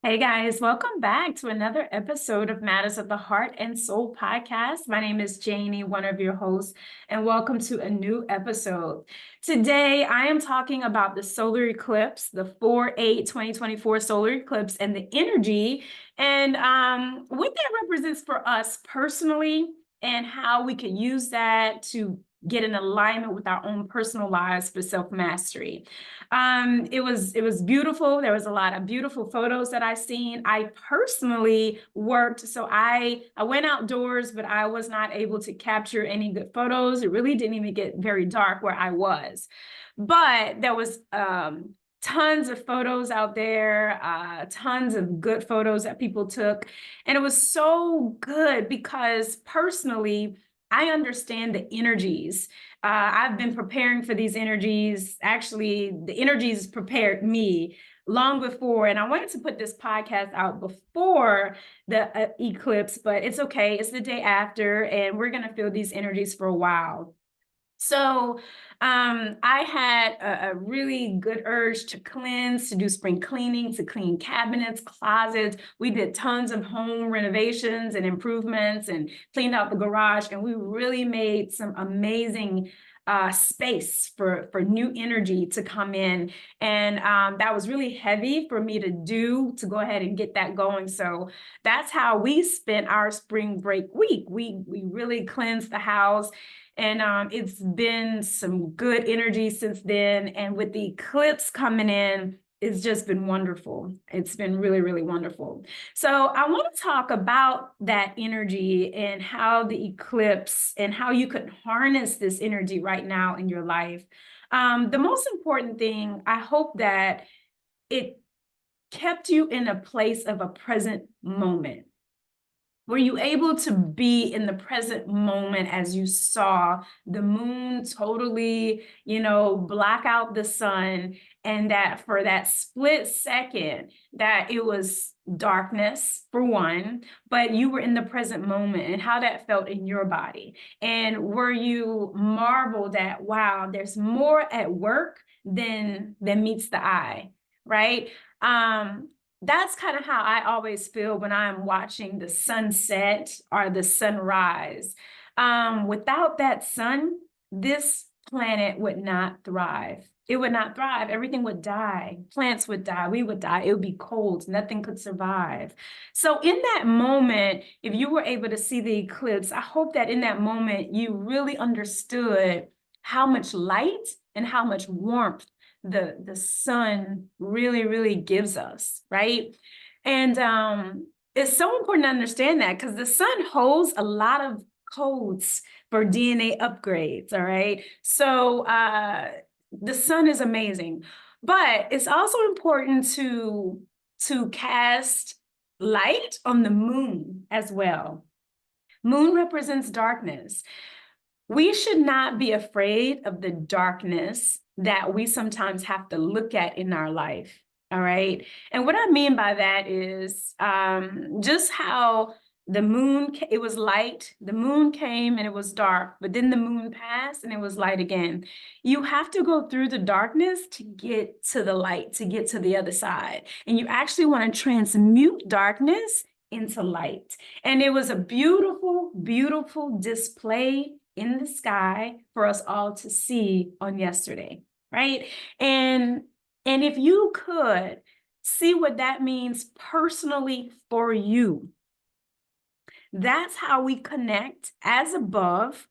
Hey guys, welcome back to another episode of Matters of the Heart and Soul podcast. My name is Janie, one of your hosts, and welcome to a new episode. Today, I am talking about the solar eclipse, the 4/8/2024 solar eclipse, and the energy and what that represents for us personally and how we could use that to get in alignment with our own personal lives for self-mastery. It was beautiful. There was a lot of beautiful photos that I seen. I personally worked, so I went outdoors, but I was not able to capture any good photos. It really didn't even get very dark where I was, but there was tons of photos out there, tons of good photos that people took, and it was so good because personally, I understand the energies. I've been preparing for these energies. Actually, the energies prepared me long before, and I wanted to put this podcast out before the eclipse, but it's okay. It's the day after, and we're going to feel these energies for a while. So I had a really good urge to cleanse, to do spring cleaning, to clean cabinets, closets. We did tons of home renovations and improvements and cleaned out the garage. And we really made some amazing space for new energy to come in. And that was really heavy for me to do, to go ahead and get that going. So that's how we spent our spring break week. We really cleansed the house. And it's been some good energy since then. And with the eclipse coming in, it's just been wonderful. It's been really, really wonderful. So I want to talk about that energy and how the eclipse and how you could harness this energy right now in your life. The most important thing, I hope that it kept you in a place of a present moment. Were you able to be in the present moment as you saw the moon totally, black out the sun, and that for that split second that it was darkness for one, but you were in the present moment and how that felt in your body? And were you marveled at, wow, there's more at work than meets the eye, right? That's kind of how I always feel when I'm watching the sunset or the sunrise. Without that sun, this planet would not thrive. It would not thrive. Everything would die. Plants would die. We would die. It would be cold. Nothing could survive. So in that moment, if you were able to see the eclipse, I hope that in that moment, you really understood how much light and how much warmth the sun really gives us, right? And it's so important to understand that because the sun holds a lot of codes for DNA upgrades, all right? So the sun is amazing, but it's also important to cast light on the moon as well. Moon represents darkness. We should not be afraid of the darkness that we sometimes have to look at in our life. All right. And what I mean by that is just how the moon, it was light, the moon came and it was dark, but then the moon passed and it was light again. You have to go through the darkness to get to the light, to get to the other side. And you actually want to transmute darkness into light. And it was a beautiful display in the sky for us all to see on yesterday, right? And if you could see what that means personally for you, that's how we connect as above,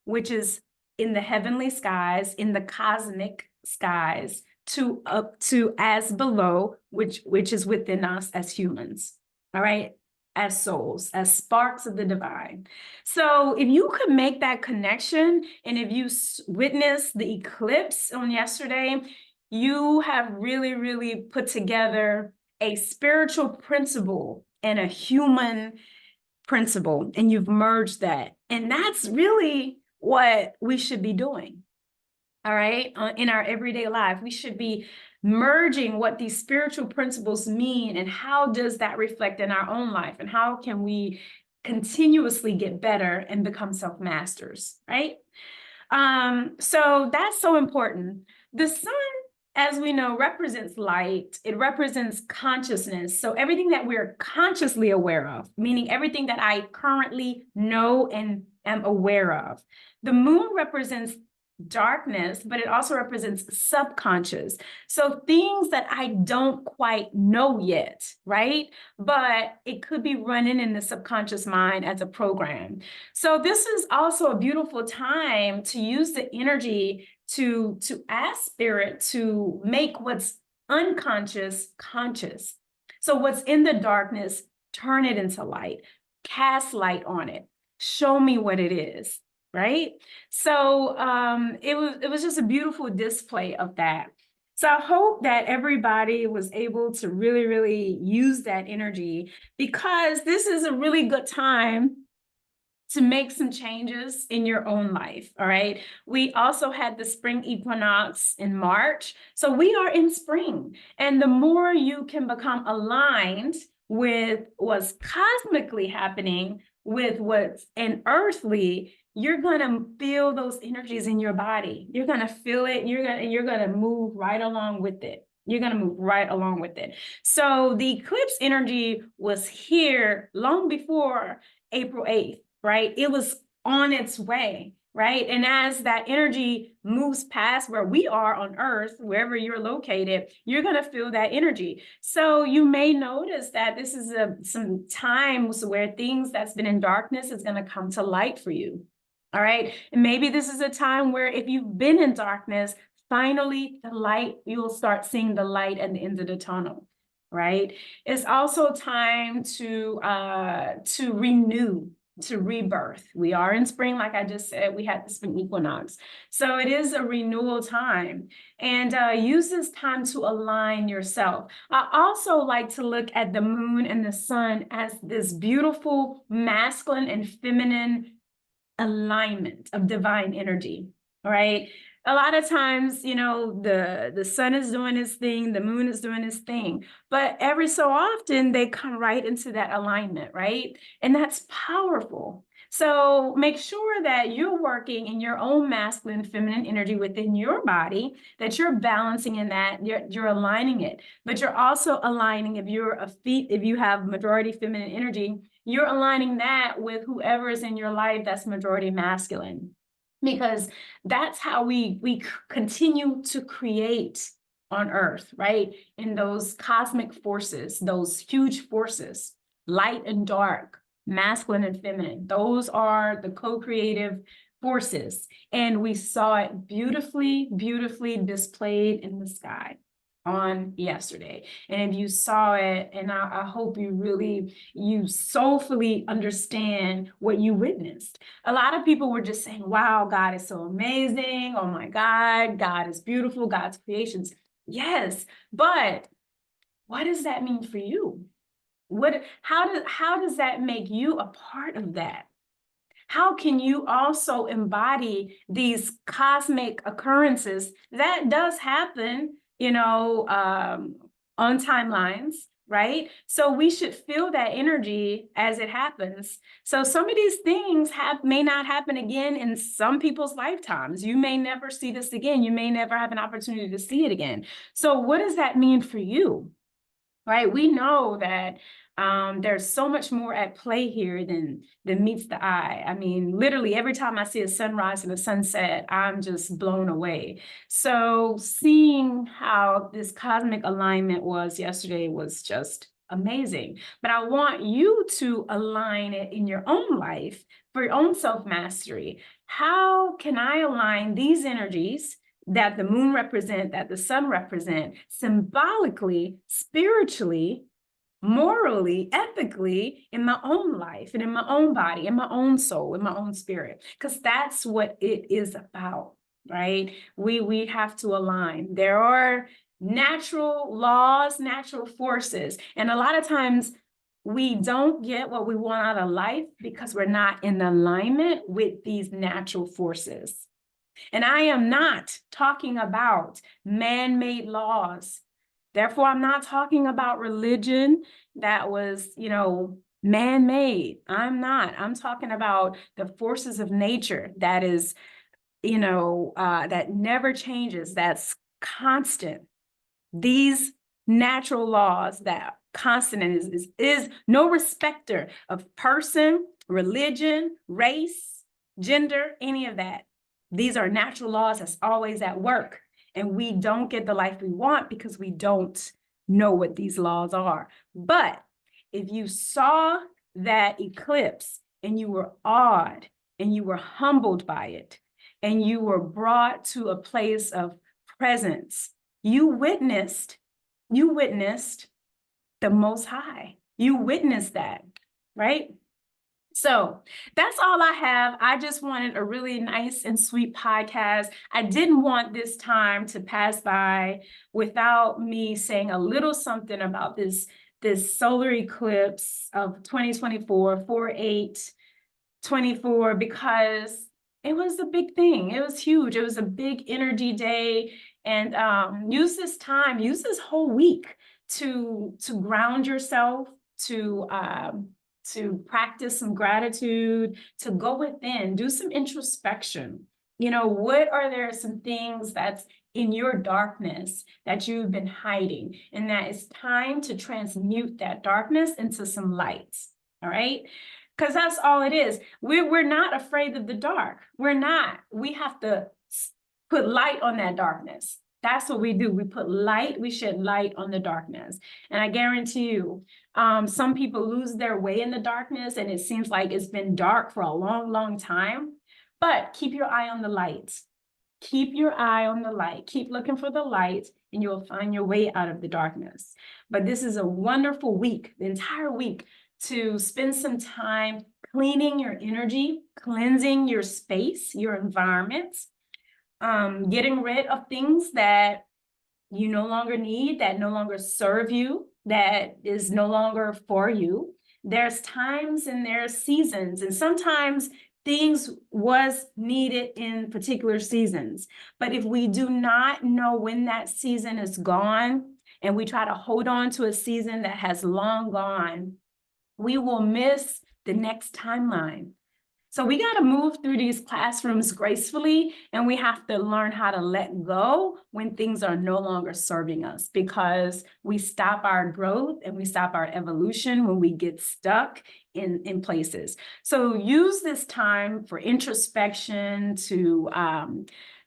which is in the heavenly skies, in the cosmic skies, to up to as below, which is within us as humans, all right? As souls, as sparks of the divine. So if you could make that connection, and if you witnessed the eclipse on yesterday, you have really put together a spiritual principle and a human principle, and you've merged that. And that's really what we should be doing. All right. In our everyday life, we should be merging what these spiritual principles mean and how does that reflect in our own life and how can we continuously get better and become self-masters, right? So that's so important. The sun as we know, represents light. It represents consciousness. So everything that we're consciously aware of, meaning everything that I currently know and am aware of. The moon represents darkness, but it also represents subconscious. So things that I don't quite know yet, right? But it could be running in the subconscious mind as a program. So this is also a beautiful time to use the energy to ask spirit to make what's unconscious conscious. So what's in the darkness, turn it into light, cast light on it, show me what it is, right? So it was just a beautiful display of that. So I hope that everybody was able to really use that energy, because this is a really good time to make some changes in your own life. All right. We also had the spring equinox in March. So we are in spring. And the more you can become aligned with what's cosmically happening, with what's in earthly, you're going to feel those energies in your body. You're going to feel it. You're going to move right along with it. You're going to move right along with it. So the eclipse energy was here long before April 8th. Right? It was on its way, right? And as that energy moves past where we are on Earth, wherever you're located, you're going to feel that energy. So you may notice that this is some times where things that's been in darkness is going to come to light for you. All right. And maybe this is a time where if you've been in darkness, finally the light, you'll start seeing the light at the end of the tunnel. Right? It's also time to renew, to rebirth. We are in spring, like I just said, we had the spring equinox. So it is a renewal time, and use this time to align yourself. I also like to look at the moon and the sun as this beautiful masculine and feminine alignment of divine energy, right? A lot of times, you know, the sun is doing its thing, the moon is doing its thing, but every so often they come right into that alignment, right? And that's powerful. So make sure that you're working in your own masculine, feminine energy within your body, that you're balancing in that, you're aligning it, but you're also aligning, if you have majority feminine energy, you're aligning that with whoever is in your life that's majority masculine, because that's how we continue to create on Earth, right? In those cosmic forces, those huge forces, light and dark, masculine and feminine, those are the co-creative forces. And we saw it beautifully displayed in the sky on yesterday. And if you saw it, and I hope you soulfully understand what you witnessed. A lot of people were just saying, wow, God is so amazing. Oh my God, God is beautiful, God's creations. Yes, but what does that mean for you? How does that make you a part of that? How can you also embody these cosmic occurrences that does happen, you know, on timelines, right? So we should feel that energy as it happens. So some of these things may not happen again in some people's lifetimes. You may never see this again. You may never have an opportunity to see it again. So what does that mean for you? Right? We know that there's so much more at play here than meets the eye. I mean, literally every time I see a sunrise and a sunset, I'm just blown away. So seeing how this cosmic alignment was yesterday was just amazing. But I want you to align it in your own life for your own self-mastery. How can I align these energies that the moon represent, that the sun represent, symbolically, spiritually, morally, ethically, in my own life and in my own body, in my own soul, in my own spirit? Because that's what it is about, right? We have to align. There are natural laws, natural forces, and a lot of times we don't get what we want out of life because we're not in alignment with these natural forces. And I am not talking about man-made laws. Therefore, I'm not talking about religion that was, you know, man-made. I'm not. I'm talking about the forces of nature that is, you know, that never changes, that's constant. These natural laws that constant is no respecter of person, religion, race, gender, any of that. These are natural laws that's always at work. And we don't get the life we want because we don't know what these laws are. But if you saw that eclipse and you were awed and you were humbled by it and you were brought to a place of presence, you witnessed the Most High. You witnessed that, right? So that's all I have. I just wanted a really nice and sweet podcast. I didn't want this time to pass by without me saying a little something about this solar eclipse of 2024, 4/8/24, because it was a big thing. It was huge. It was a big energy day. And use this whole week to ground yourself, to practice some gratitude, to go within, do some introspection. What are there some things that's in your darkness that you've been hiding, and that it's time to transmute that darkness into some light, all right? Because that's all it is. We're not afraid of the dark. We're not. We have to put light on that darkness. That's what we do. We put light, we shed light on the darkness. And I guarantee you, some people lose their way in the darkness, and it seems like it's been dark for a long, long time. But keep your eye on the light. Keep your eye on the light. Keep looking for the light, and you'll find your way out of the darkness. But this is a wonderful week, the entire week, to spend some time cleaning your energy, cleansing your space, your environment, getting rid of things that you no longer need, that no longer serve you, that is no longer for you. There's times and there's seasons, and sometimes things was needed in particular seasons. But if we do not know when that season is gone, and we try to hold on to a season that has long gone, we will miss the next timeline. So we got to move through these classrooms gracefully, and we have to learn how to let go when things are no longer serving us, because we stop our growth and we stop our evolution when we get stuck in places. So use this time for introspection, to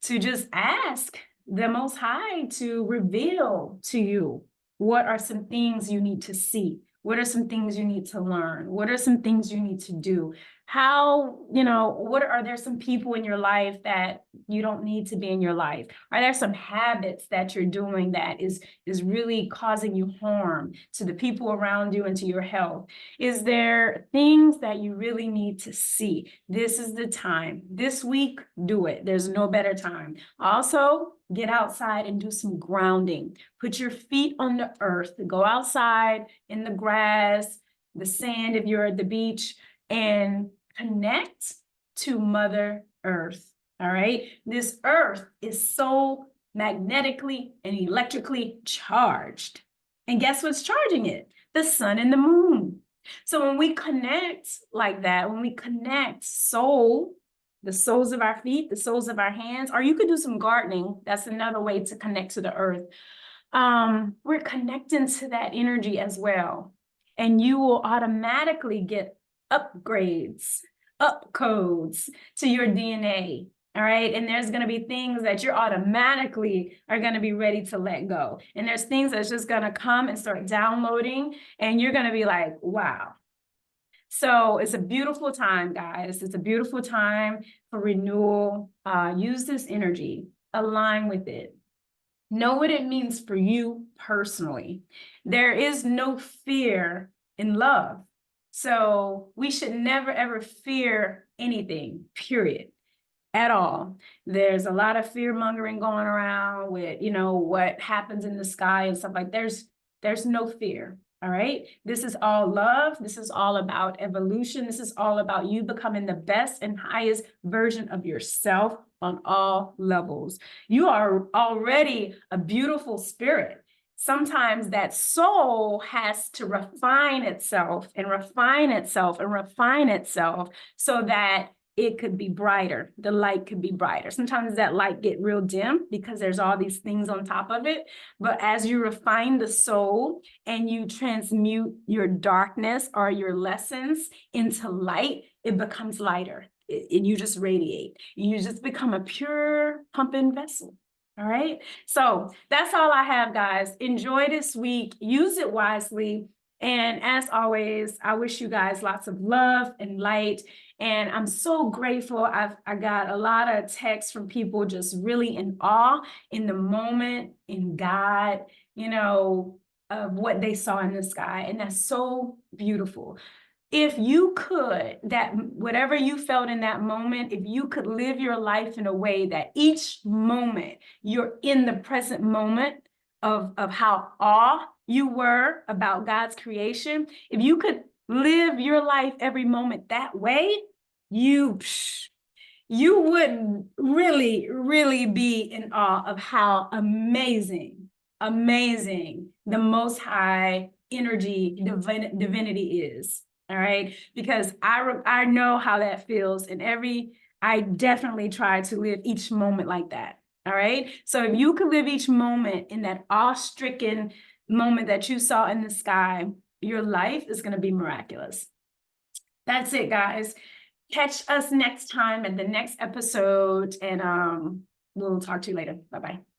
just ask the Most High to reveal to you what are some things you need to see. What are some things you need to learn? What are some things you need to do? What are there some people in your life that you don't need to be in your life? Are there some habits that you're doing that is really causing you harm to the people around you and to your health? Is there things that you really need to see? This is the time. This week, do it. There's no better time. Also, get outside and do some grounding. Put your feet on the earth. Go outside in the grass, the sand if you're at the beach, and connect to Mother Earth. All right. This earth is so magnetically and electrically charged. And guess what's charging it? The sun and the moon. So when we connect like that, when we connect the soles of our feet, the soles of our hands, or you could do some gardening. That's another way to connect to the earth. We're connecting to that energy as well. And you will automatically get upgrades, upcodes to your DNA. All right. And there's going to be things that you're automatically are going to be ready to let go. And there's things that's just going to come and start downloading, and you're going to be like, wow. So it's a beautiful time, guys. It's a beautiful time for renewal. Use this energy, align with it. Know what it means for you personally. There is no fear in love. So we should never, ever fear anything, period, at all. There's a lot of fear mongering going around with, what happens in the sky and stuff like that. There's no fear. All right. This is all love. This is all about evolution. This is all about you becoming the best and highest version of yourself on all levels. You are already a beautiful spirit. Sometimes that soul has to refine itself and refine itself and refine itself so that it could be brighter. The light could be brighter. Sometimes that light get real dim because there's all these things on top of it. But as you refine the soul and you transmute your darkness or your lessons into light, it becomes lighter. And you just radiate. You just become a pure pumping vessel. All right. So that's all I have, guys. Enjoy this week. Use it wisely. And as always, I wish you guys lots of love and light. And I'm so grateful. I got a lot of texts from people just really in awe in the moment, in God, you know, of what they saw in the sky. And that's so beautiful. If you could, that whatever you felt in that moment, if you could live your life in a way that each moment you're in the present moment of how awe you were about God's creation, if you could live your life every moment that way, you would really be in awe of how amazing the Most High energy divinity is. All right, because I know how that feels, and I definitely try to live each moment like that. All right, so if you could live each moment in that awe-stricken moment that you saw in the sky, your life is going to be miraculous. That's it, guys. Catch us next time at the next episode, and we'll talk to you later. Bye-bye.